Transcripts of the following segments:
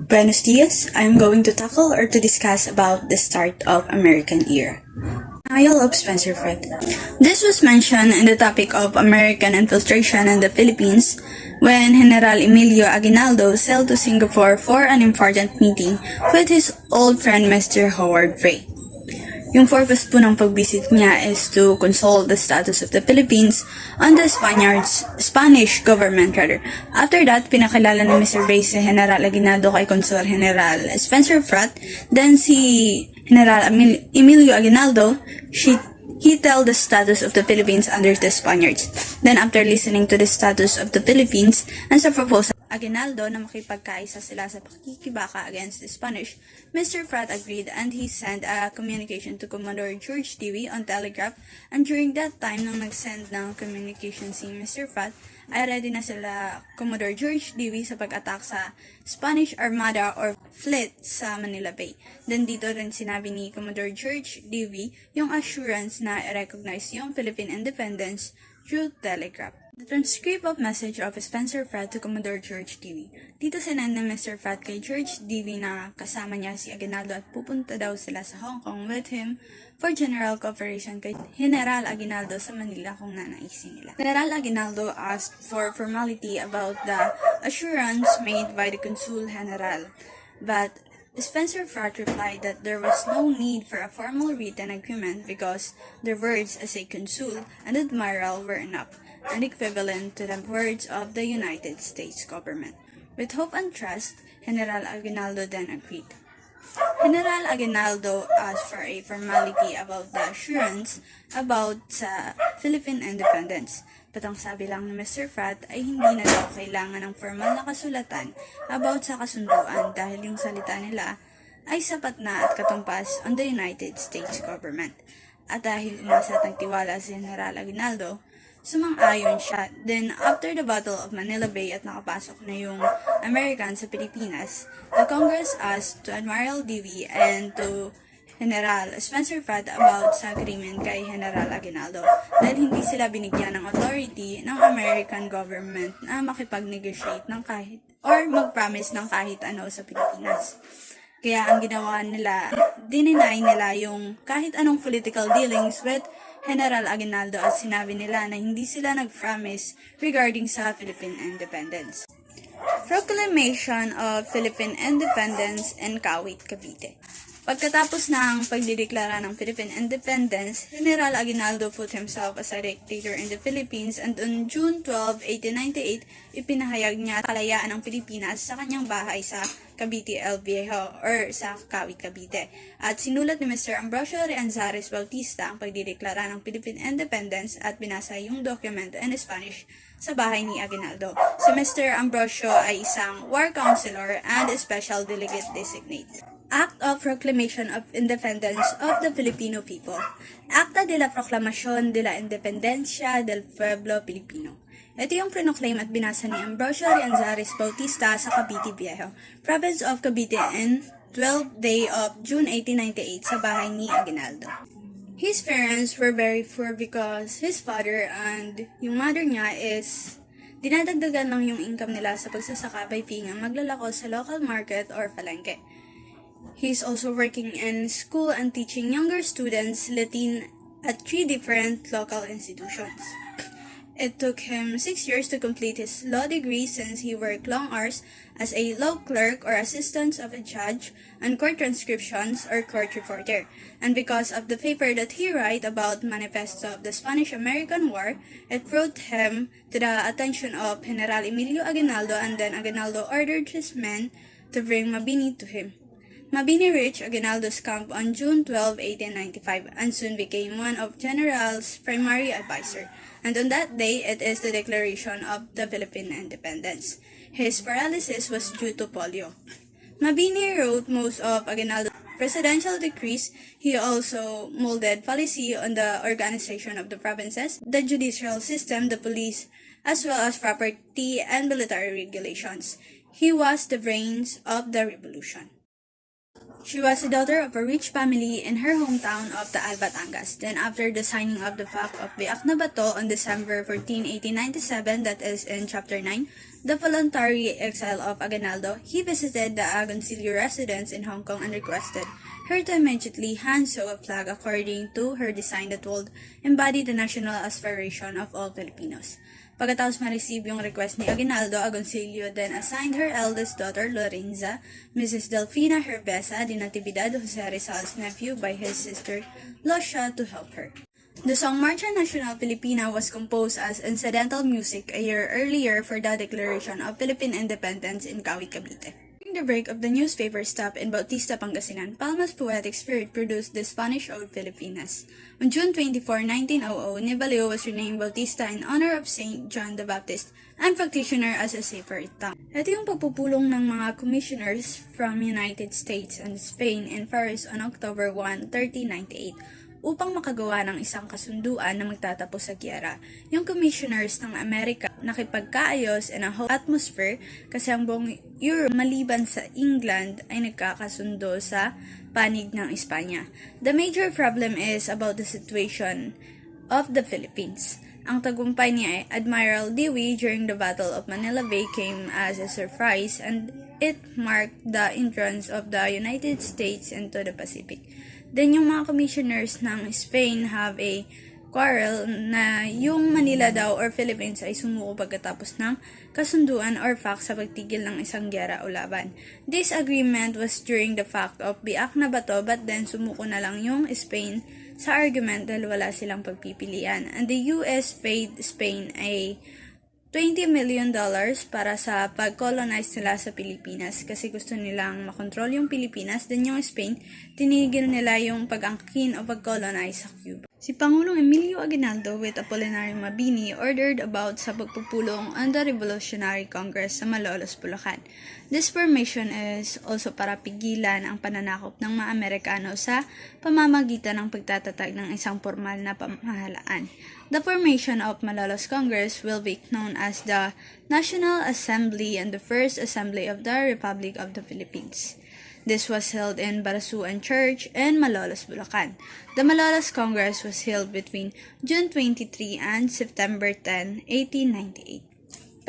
Buenos dias. I'm going to tackle or to discuss about the start of American era. Denial of Spencer Fred. This was mentioned in the topic of American infiltration in the Philippines when General Emilio Aguinaldo sailed to Singapore for an important meeting with his old friend Mr. Howard Frey. Yung purpose po ng pag-visit niya is to consult the status of the Philippines on the Spanish government rather. After that, pinakilala ni Mr. Frey si General Aguinaldo kay Consul General Spencer Pratt. Then si General Emilio Aguinaldo, he tell the status of the Philippines under the Spaniards. Then after listening to the status of the Philippines and sa proposal Aguinaldo na makipagkaisa sila sa pakikibaka against the Spanish, Mr. Pratt agreed and he sent a communication to Commodore George Dewey on telegraph, and during that time nang nag-send ng communication si Mr. Pratt ay ready na sila Commodore George Dewey sa pag-attack sa Spanish Armada or fleet sa Manila Bay. Then dito rin sinabi ni Commodore George Dewey yung assurance na i-recognize yung Philippine independence through telegraph. The transcript of message of Spencer Pratt to Commodore George Dewey. Dito sinend ni Mr. Pratt kay George Dewey na kasama niya si Aguinaldo at pupunta daw sila sa Hong Kong with him for general cooperation kay General Aguinaldo sa Manila kung nanaisin nila. General Aguinaldo asked for formality about the assurance made by the Consul General, but Spencer Pratt replied that there was no need for a formal written agreement because their words as a consul and admiral were enough and equivalent to the words of the United States government. With hope and trust, General Aguinaldo then agreed. General Aguinaldo asked for a formality about the assurance about sa Philippine independence. But ang sabi lang ni Mr. Pratt ay hindi na daw kailangan ng formal na kasulatan about sa kasunduan dahil yung salita nila ay sapat na at katumpas on the United States government. At dahil umasa at nagtiwala si General Aguinaldo, sumang-ayon siya. Then, after the Battle of Manila Bay at nakapasok na yung Americans sa Pilipinas, the Congress asked to Admiral Dewey and to General Spencer Pratt about sa agreement kay General Aguinaldo dahil hindi sila binigyan ng authority ng American government na makipag-negotiate ng kahit or mag-promise ng kahit ano sa Pilipinas. Kaya ang ginawa nila, dininay nila yung kahit anong political dealings with General Aguinaldo at sinabi nila na hindi sila nag-promise regarding sa Philippine independence. Proclamation of Philippine Independence in Kawit, Cavite. Pagkatapos ng pagdideklara ng Philippine independence, General Aguinaldo put himself as a dictator in the Philippines, and on June 12, 1898, ipinahayag niya kalayaan ng Pilipinas sa kanyang bahay sa Cavite El Viejo or sa Kawit, Cavite. At sinulat ni Mr. Ambrosio Rianzares Bautista ang pagdideklara ng Philippine independence at binasa yung document in Spanish sa bahay ni Aguinaldo. Si Mr. Ambrosio ay isang war counselor and special delegate designate. Act of Proclamation of Independence of the Filipino People. Acta de la Proclamación de la Independencia del Pueblo Filipino. Ito yung proclaim at binasa ni Ambrosio Rianzares Bautista sa Cavite Viejo, Province of Cavite in 12th day of June 1898 sa bahay ni Aguinaldo. His parents were very poor because his father and yung mother niya is dinadagdagan lang yung income nila sa pagsasaka by being maglalako sa local market or palengke. He's also working in school and teaching younger students Latin at 3 different local institutions. It took him 6 years to complete his law degree since he worked long hours as a law clerk or assistant of a judge and court transcriptions or court reporter. And because of the paper that he wrote about manifesto of the Spanish-American War, it brought him to the attention of General Emilio Aguinaldo, and then Aguinaldo ordered his men to bring Mabini to him. Mabini reached Aguinaldo's camp on June 12, 1895, and soon became one of General's primary advisor. And on that day, it is the declaration of the Philippine independence. His paralysis was due to polio. Mabini wrote most of Aguinaldo's presidential decrees. He also molded policy on the organization of the provinces, the judicial system, the police, as well as property and military regulations. He was the brains of the revolution. She was the daughter of a rich family in her hometown of Taal, Batangas. Then after the signing of the Pact of Biak na Bato on December 14, 1897, that is in Chapter 9, the voluntary exile of Aguinaldo, he visited the Agoncillo residence in Hong Kong and requested her to immediately hand sew a flag according to her design that would embody the national aspiration of all Filipinos. Pagkatapos ma-receive yung request ni Aguinaldo, Agoncillo then assigned her eldest daughter, Lorenza, Mrs. Delfina Herbesa de Natividad Jose Rizal's nephew by his sister, Lucia, to help her. The song Marcha Nacional Filipina was composed as incidental music a year earlier for the declaration of Philippine independence in Cawi, Cavite. During the break of the newspaper stop in Bautista, Pangasinan, Palma's poetic spirit produced the Spanish Ode Filipinas. On June 24, 1900, Nivaleo was renamed Bautista in honor of Saint John the Baptist and practitioner as a safer town. Ito yung pagpupulong ng mga commissioners from United States and Spain in Paris on October 1, 1398. Upang makagawa ng isang kasunduan na magtatapos sa giyera. Yung commissioners ng Amerika nakipagkaayos in a whole atmosphere kasi ang buong Europe maliban sa England ay nagkakasundo sa panig ng Espanya. The major problem is about the situation of the Philippines. Ang tagumpay ni Admiral Dewey during the Battle of Manila Bay came as a surprise and it marked the entrance of the United States into the Pacific. Then yung mga commissioners ng Spain have a quarrel na yung Manila daw or Philippines ay sumuko pagkatapos ng kasunduan or fact sa pagtigil ng isang giyera o laban. This agreement was during the fact of biak na bato but then sumuko na lang yung Spain sa argument dahil wala silang pagpipilian. And the US paid Spain a $20 million para sa pag-colonize nila sa Pilipinas kasi gusto nilang makontrol yung Pilipinas. Then yung Spain, tinigil nila yung pag-angkin o pag-colonize sa Cuba. Si Pangulong Emilio Aguinaldo with Apolinario Mabini ordered about sa pagpupulong on the Revolutionary Congress sa Malolos, Bulacan. This formation is also para pigilan ang pananakop ng mga Amerikano sa pamamagitan ng pagtatatag ng isang formal na pamahalaan. The formation of Malolos Congress will be known as the National Assembly and the First Assembly of the Republic of the Philippines. This was held in Barasuan Church in Malolos, Bulacan. The Malolos Congress was held between June 23 and September 10, 1898.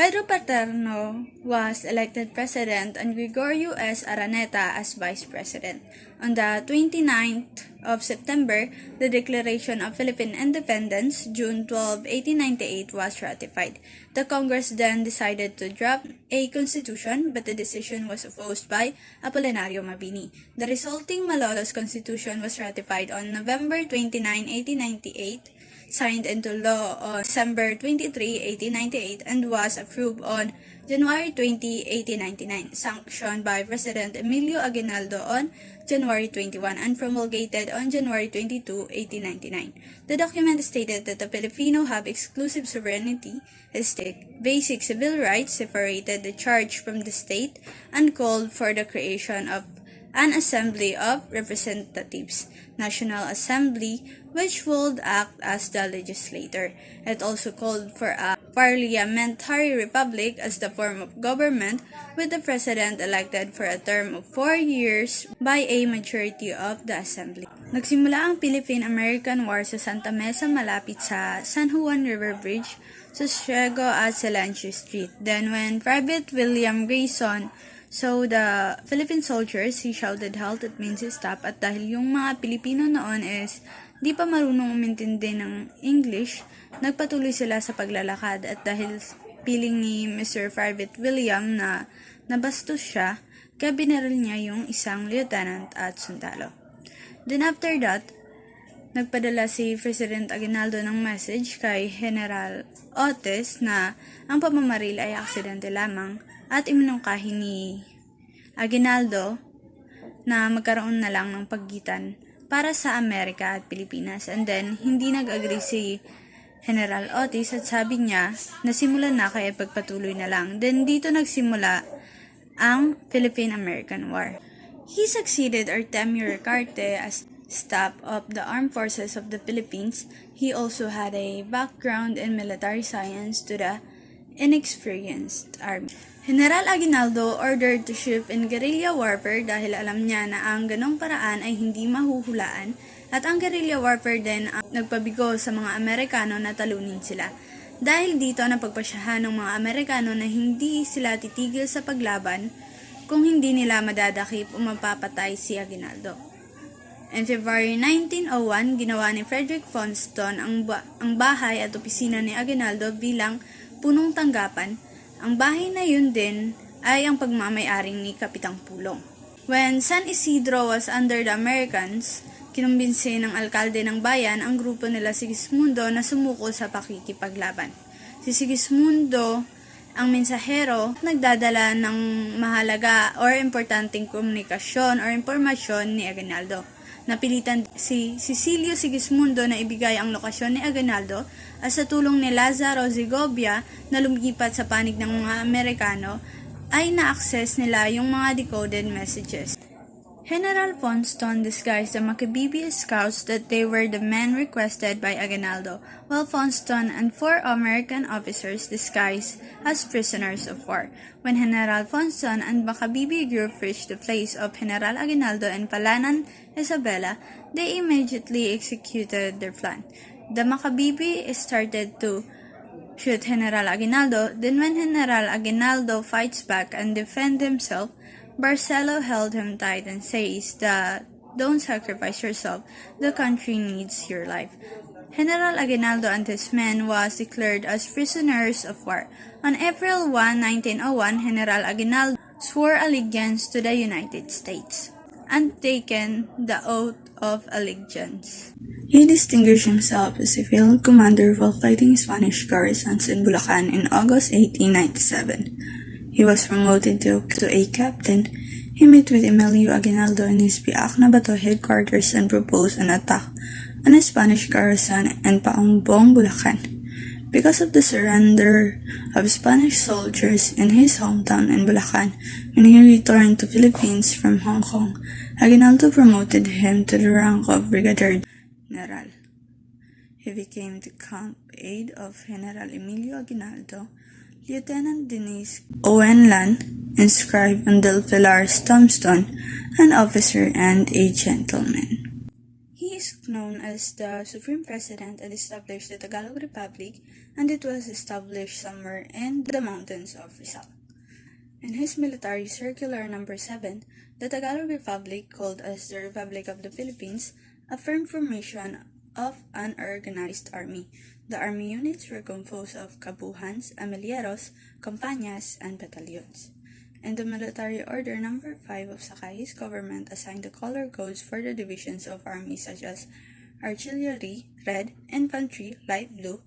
Pedro Paterno was elected president and Gregorio S. Araneta as vice president. On the 29th of September, the Declaration of Philippine Independence, June 12, 1898, was ratified. The Congress then decided to draft a constitution, but the decision was opposed by Apolinario Mabini. The resulting Malolos Constitution was ratified on November 29, 1898, signed into law on December 23, 1898, and was approved on January 20, 1899, sanctioned by President Emilio Aguinaldo on January 21, and promulgated on January 22, 1899. The document stated that the Filipino have exclusive sovereignty, basic civil rights, separated the church from the state, and called for the creation of an Assembly of Representatives, National Assembly, which would act as the legislator. It also called for a parliamentary republic as the form of government, with the president elected for a term of 4 years by a majority of the assembly. Nagsimula ang Philippine-American War sa Santa Mesa malapit sa San Juan River Bridge sa Ciego at Silencio Street. Then when Private William Grayson saw the Philippine soldiers, he shouted, "Halt, it means stop." At dahil yung mga Pilipino noon is di pa marunong umintindi ng English, nagpatuloy sila sa paglalakad at dahil piling ni Mr. Private William na nabastos siya, kaya binaril niya yung isang lieutenant at sundalo. Then after that, nagpadala si President Aguinaldo ng message kay General Otis na ang pamamaril ay aksidente lamang at iminungkahi ni Aguinaldo na magkaroon na lang ng paggitan para sa Amerika at Pilipinas. And then, hindi nag-agree si General Otis at sabi niya na simulan na kaya pagpatuloy na lang. Then, dito nagsimula ang Philippine-American War. He succeeded Artemio Ricarte as staff of the Armed Forces of the Philippines. He also had a background in military science to the inexperienced army. General Aguinaldo ordered to shift in guerrilla warfare dahil alam niya na ang ganong paraan ay hindi mahuhulaan at ang guerrilla warfare din ang nagpabigo sa mga Amerikano na talunin sila. Dahil dito napagpasyahan ng mga Amerikano na hindi sila titigil sa paglaban kung hindi nila madadakip o mapapatay si Aguinaldo. In February 1901, ginawa ni Frederick Funston ang bahay at opisina ni Aguinaldo bilang punong tanggapan. Ang bahay na yun din ay ang pagmamay-aring ni Kapitang Pulong. When San Isidro was under the Americans, kinumbinsi ng alkalde ng bayan ang grupo nila Sigismundo na sumuko sa pakikipaglaban. Si Sigismundo, ang mensahero, nagdadala ng mahalaga or importanteng komunikasyon or impormasyon ni Aguinaldo. Napilitan si Cecilio Sigismundo na ibigay ang lokasyon ni Aguinaldo at sa tulong ni Lazaro Segovia na lumipat sa panig ng mga Amerikano ay na-access nila yung mga decoded messages. General Funston disguised the Macabebe scouts that they were the men requested by Aguinaldo, while Funston and 4 American officers disguised as prisoners of war. When General Funston and Macabebe group reached the place of General Aguinaldo and Palanan Isabela, they immediately executed their plan. The Macabebe started to shoot General Aguinaldo, then when General Aguinaldo fights back and defends himself, Barcelo held him tight and says that, "Don't sacrifice yourself, the country needs your life." General Aguinaldo and his men was declared as prisoners of war. On April 1, 1901, General Aguinaldo swore allegiance to the United States and taken the oath of allegiance. He distinguished himself as a field commander while fighting Spanish garrisons in Bulacan in August 1897. He was promoted to a captain. He met with Emilio Aguinaldo in his Piak na Bato headquarters and proposed an attack on a Spanish garrison in Paambong, Bulacan. Because of the surrender of Spanish soldiers in his hometown in Bulacan, when he returned to Philippines from Hong Kong, Aguinaldo promoted him to the rank of Brigadier General. He became the camp aide of General Emilio Aguinaldo. Lieutenant Denise Owenlan, inscribed on Del Pilar's tombstone, an officer and a gentleman. He is known as the Supreme President and established the Tagalog Republic, and it was established somewhere in the mountains of Rizal. In his military circular number 7, the Tagalog Republic, called as the Republic of the Philippines, affirmed formation of an organized army. The army units were composed of kabuhans, amilieros, compañías, and battalions. In the military order number 5 of Sakay's government assigned the color codes for the divisions of armies such as artillery, red, infantry, light blue,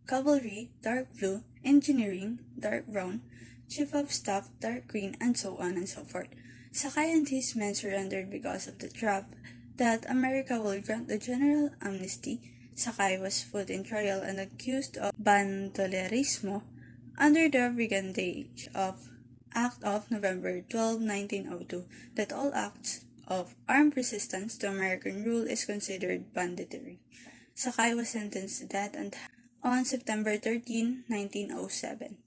cavalry, dark blue, engineering, dark brown, chief of staff, dark green, and so on and so forth. Sakay and his men surrendered because of the trap that America will grant the general amnesty. Sakay was put in trial and accused of bandolerismo under the brigandage of Act of November 12, 1902, that all acts of armed resistance to American rule is considered banditry. Sakay was sentenced to death on September 13, 1907.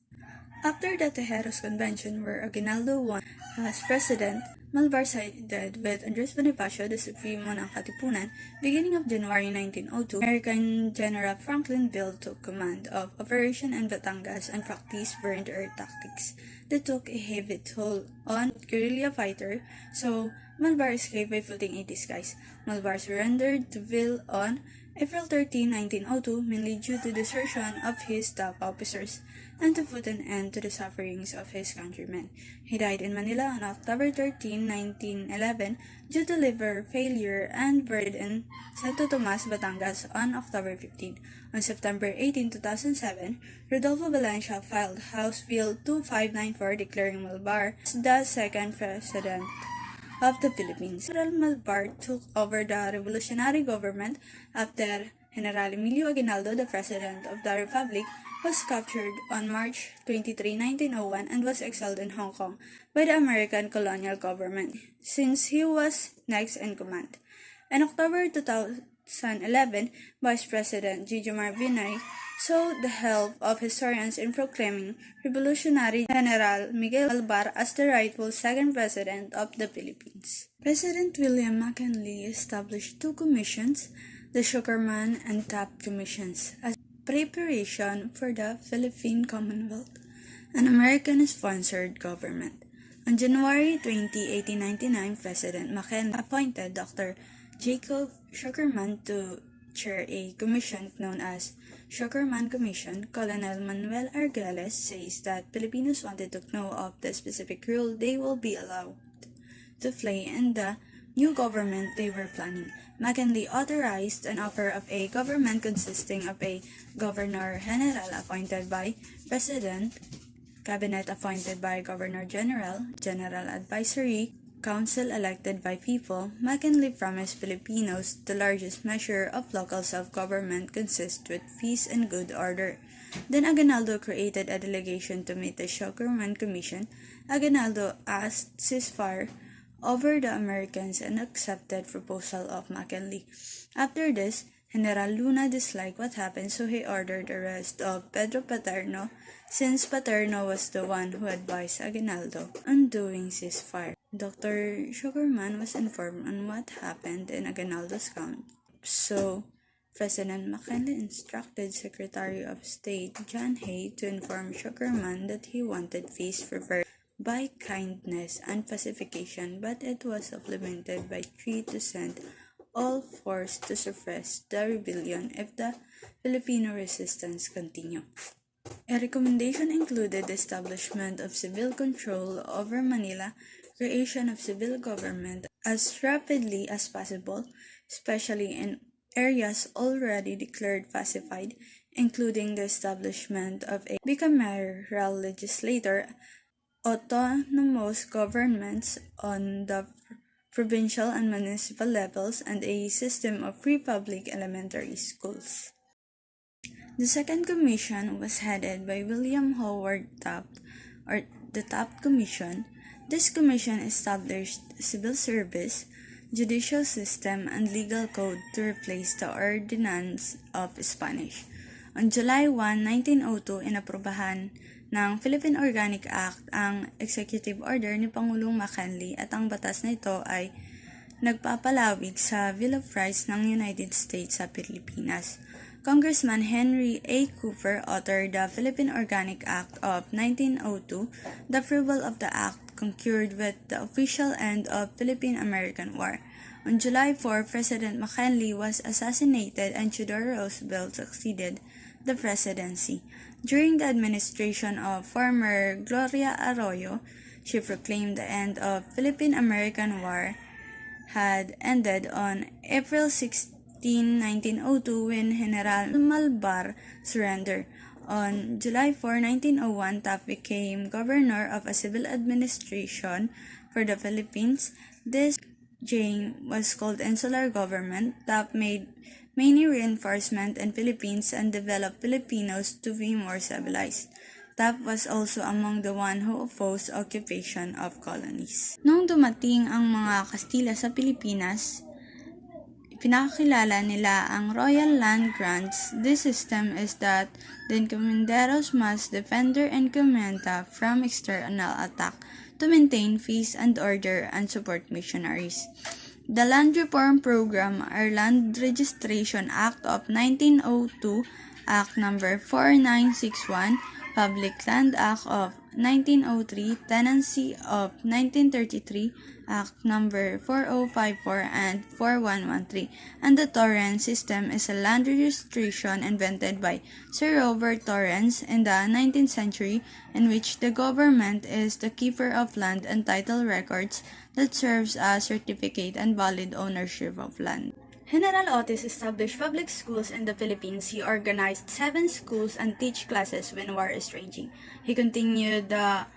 After the Tejeros Convention, where Aguinaldo won as president, Malvar sided with Andres Bonifacio, the Supremo ng Katipunan. Beginning of January 1902, American General Franklin Ville took command of Operation in Batangas and practiced burned-earth tactics that took a heavy toll on guerrilla fighter, so Malvar escaped by putting a disguise. Malvar surrendered to Ville on April 13, 1902, mainly due to desertion of his top officers and to put an end to the sufferings of his countrymen. He died in Manila on October 13, 1911, due to liver failure, and buried in Santo Tomas, Batangas on October 15. On September 18, 2007, Rodolfo Valencia filed House Bill 2594 declaring Malvar the second president of the Philippines. General Malvar took over the revolutionary government after General Emilio Aguinaldo, the President of the Republic, was captured on March 23, 1901 and was exiled in Hong Kong by the American colonial government, since he was next in command. In October 2011, Vice President Jijomar Binay sought the help of historians in proclaiming Revolutionary General Miguel Alvar as the rightful second president of the Philippines. President William McKinley established 2 commissions, the Sugarman and Taft Commissions. As Preparation for the Philippine Commonwealth, an American-sponsored government. On January 20, 1899, President McKinley appointed Dr. Jacob Sugarman to chair a commission known as Sugarman Commission. Colonel Manuel Argales says that Filipinos wanted to know of the specific role they will be allowed to play in the new government they were planning. McKinley authorized an offer of a government consisting of a Governor-General appointed by President, Cabinet appointed by Governor-General, General Advisory Council elected by people. McKinley promised Filipinos the largest measure of local self-government consist with peace and good order. Then Aguinaldo created a delegation to meet the Sugarman Commission. Aguinaldo asked ceasefire over the Americans and accepted proposal of McKinley. After this, General Luna disliked what happened, so he ordered the arrest of Pedro Paterno, since Paterno was the one who advised Aguinaldo on doing ceasefire. Dr. Sugarman was informed on what happened in Aguinaldo's camp, so President McKinley instructed Secretary of State John Hay to inform Sugarman that he wanted peace preferred by kindness and pacification, but it was supplemented by threat to send all force to suppress the rebellion if the Filipino resistance continued. A recommendation included the establishment of civil control over Manila, creation of civil government as rapidly as possible, especially in areas already declared pacified, including the establishment of a bicameral legislature, autonomous governments on the provincial and municipal levels, and a system of free public elementary schools. The second commission was headed by William Howard Taft, or the Taft Commission. This commission established civil service, judicial system, and legal code to replace the Ordinance of Spanish. On July 1, 1902, inaprobahan ng Philippine Organic Act ang executive order ni Pangulong McKinley, at ang batas na ito ay nagpapalawig sa Bill of Rights ng United States sa Pilipinas. Congressman Henry A. Cooper authored the Philippine Organic Act of 1902. The approval of the act concurred with the official end of Philippine-American War. On July 4, President McKinley was assassinated and Theodore Roosevelt succeeded the presidency. During the administration of former Gloria Arroyo, she proclaimed the end of Philippine-American War had ended on April 16, 1902 when General Malbar surrendered. On July 4, 1901, Taft became governor of a civil administration for the Philippines. This regime was called Insular Government. Taft made many reinforcements in Philippines and developed Filipinos to be more civilized. Taft was also among the one who opposed occupation of colonies. Nung dumating ang mga Kastila sa Pilipinas, pinakilala nila ang Royal Land Grants. This system is that the encomenderos must defend their encomenda from external attack to maintain peace and order and support missionaries. The Land Reform Program or Land Registration Act of 1902, Act No. 4961, Public Land Act of 1903, Tenancy of 1933, Act No. 4054 and 4113, and the Torrens system is a land registration invented by Sir Robert Torrens in the 19th century, in which the government is the keeper of land and title records that serves as certificate and valid ownership of land. General Otis established public schools in the Philippines. He organized 7 schools and teach classes when war is raging. He continued the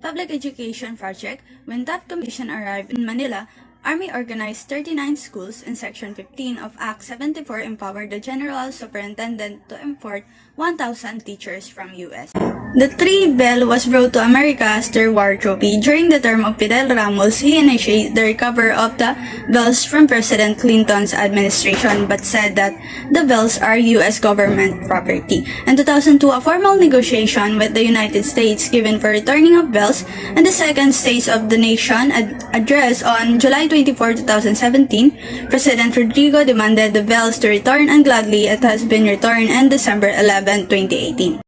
public education project. When that commission arrived in Manila, Army organized 39 schools, and Section 15 of Act 74 empowered the General Superintendent to import 1,000 teachers from U.S. The three bell was brought to America as their war trophy. During the term of Fidel Ramos, he initiated the recovery of the bells from President Clinton's administration but said that the bells are U.S. government property. In 2002, a formal negotiation with the United States given for returning of bells and the second State of the Nation address on July 24, 2017, President Rodrigo demanded the bells to return and gladly it has been returned on December 11, 2018.